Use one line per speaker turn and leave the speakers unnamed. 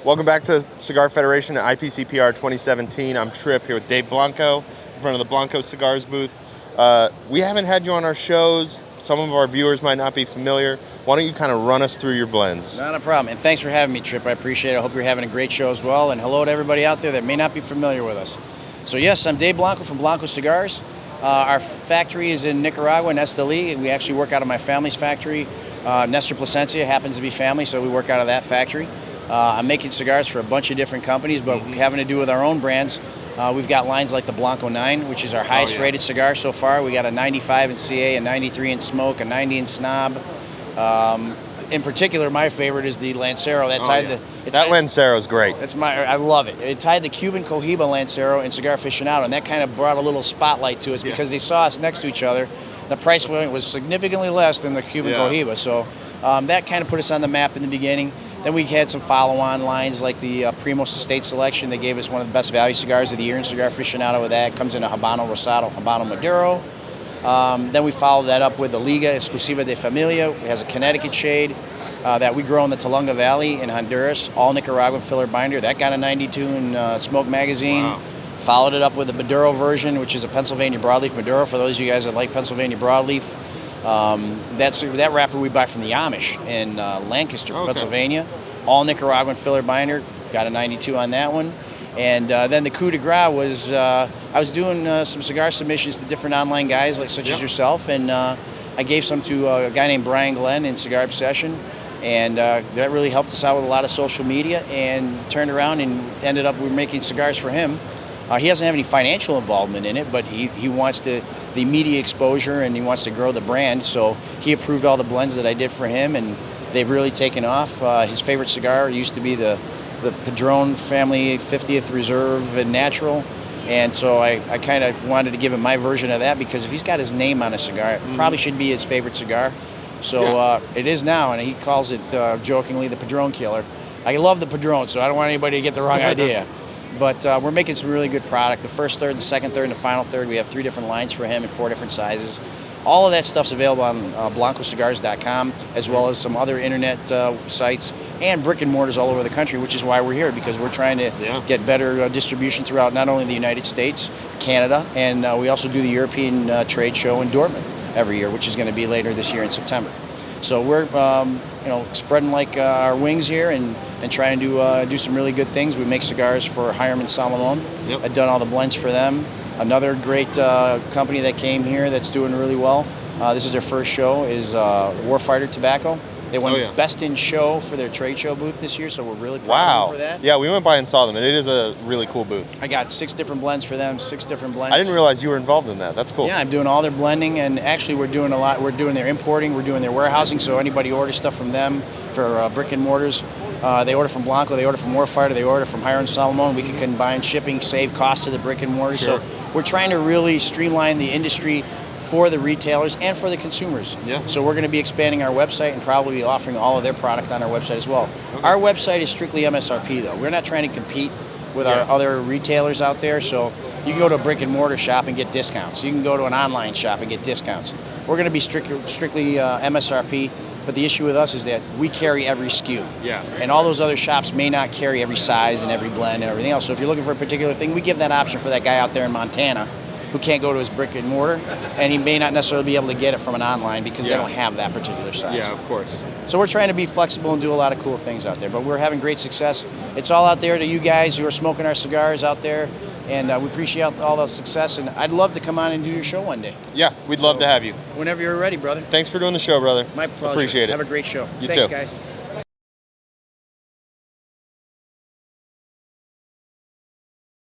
Welcome back to Cigar Federation at IPCPR 2017. I'm Tripp here with Dave Blanco in front of the Blanco Cigars booth. We haven't had you on our shows. Some of our viewers might not be familiar. Why don't you kind of run us through your blends?
Not a problem. And thanks for having me, Tripp. I appreciate it. I hope you're having a great show as well. And hello to everybody out there that may not be familiar with us. So yes, I'm Dave Blanco from Blanco Cigars. Our factory is in Nicaragua, in Esteli. We actually work out of my family's factory. Nestor Plasencia happens to be family, so we work out of that factory. I'm making cigars for a bunch of different companies, but having to do with our own brands. We've got lines like the Blanco Nine, which is our highest rated cigar so far. We got a 95 in CA, a 93 in smoke, a 90 in snob. In particular, my favorite is the Lancero. That
Lancero is great.
I love it. It tied the Cuban Cohiba Lancero and Cigar Aficionado, and that kind of brought a little spotlight to us because they saw us next to each other. The price point was significantly less than the Cuban Cohiba, so that kind of put us on the map in the beginning. Then we had some follow-on lines like the Primos Estates Selection. They gave us one of the best value cigars of the year in Cigar Aficionado with that. It comes in a Habano Rosado, Habano Maduro. Then we followed that up with the Liga Exclusiva de Familia. It has a Connecticut shade that we grow in the Tolunga Valley in Honduras. All Nicaraguan filler binder. That got a 92 in Smoke Magazine. Wow. Followed it up with the Maduro version, which is a Pennsylvania Broadleaf Maduro. For those of you guys that like Pennsylvania Broadleaf, that wrapper we buy from the Amish in Lancaster, Pennsylvania. All Nicaraguan filler binder. Got a 92 on that one. And then the coup de grace was, I was doing some cigar submissions to different online guys such as yourself, and I gave some to a guy named Brian Glenn in Cigar Obsession, and that really helped us out with a lot of social media, and turned around and ended up we're making cigars for him. He doesn't have any financial involvement in it, but he wants the media exposure, and he wants to grow the brand, so he approved all the blends that I did for him, and they've really taken off. His favorite cigar used to be the Padron family 50th Reserve and Natural, and so I kind of wanted to give him my version of that, because if he's got his name on a cigar, it probably should be his favorite cigar. So it is now, and he calls it jokingly the Padron Killer. I love the Padron, so I don't want anybody to get the wrong idea. But we're making some really good product. The first third, the second third, and the final third, we have 3 different lines for him in 4 different sizes. All of that stuff's available on blancocigars.com, as well as some other internet sites and brick and mortars all over the country, which is why we're here, because we're trying to get better distribution throughout not only the United States, Canada, and we also do the European trade show in Dortmund every year, which is going to be later this year in September. So we're spreading like our wings here and trying to do some really good things. We make cigars for Hiram and Salomon. I've done all the blends for them. Another great company that came here that's doing really well, this is their first show, is Warfighter Tobacco. They won Best in Show for their trade show booth this year, so we're really proud of them for that.
Yeah, we went by and saw them, and it is a really cool booth.
I got 6 different blends for them, 6 different blends.
I didn't realize you were involved in that. That's cool.
Yeah, I'm doing all their blending, and actually we're doing a lot. We're doing their importing, we're doing their warehousing, so anybody orders stuff from them for brick and mortars. They order from Blanco, they order from Warfighter, they order from Hiram Salomon. We can combine shipping, save costs to the brick and mortar. So we're trying to really streamline the industry for the retailers and for the consumers. So we're going to be expanding our website and probably be offering all of their product on our website as well. Our website is strictly MSRP though. We're not trying to compete with our other retailers out there. So you can go to a brick and mortar shop and get discounts. You can go to an online shop and get discounts. We're going to be strictly MSRP. But the issue with us is that we carry every SKU. And all those other shops may not carry every size and every blend and everything else. So if you're looking for a particular thing, we give that option for that guy out there in Montana who can't go to his brick and mortar, and he may not necessarily be able to get it from an online because they don't have that particular size.
Yeah, of course.
So we're trying to be flexible and do a lot of cool things out there, but we're having great success. It's all out there to you guys who are smoking our cigars out there, and we appreciate all the success, and I'd love to come on and do your show one day.
Yeah, we'd love to have you.
Whenever you're ready, brother.
Thanks for doing the show, brother.
My pleasure.
Appreciate it.
Have a great show.
You
Thanks,
too.
guys.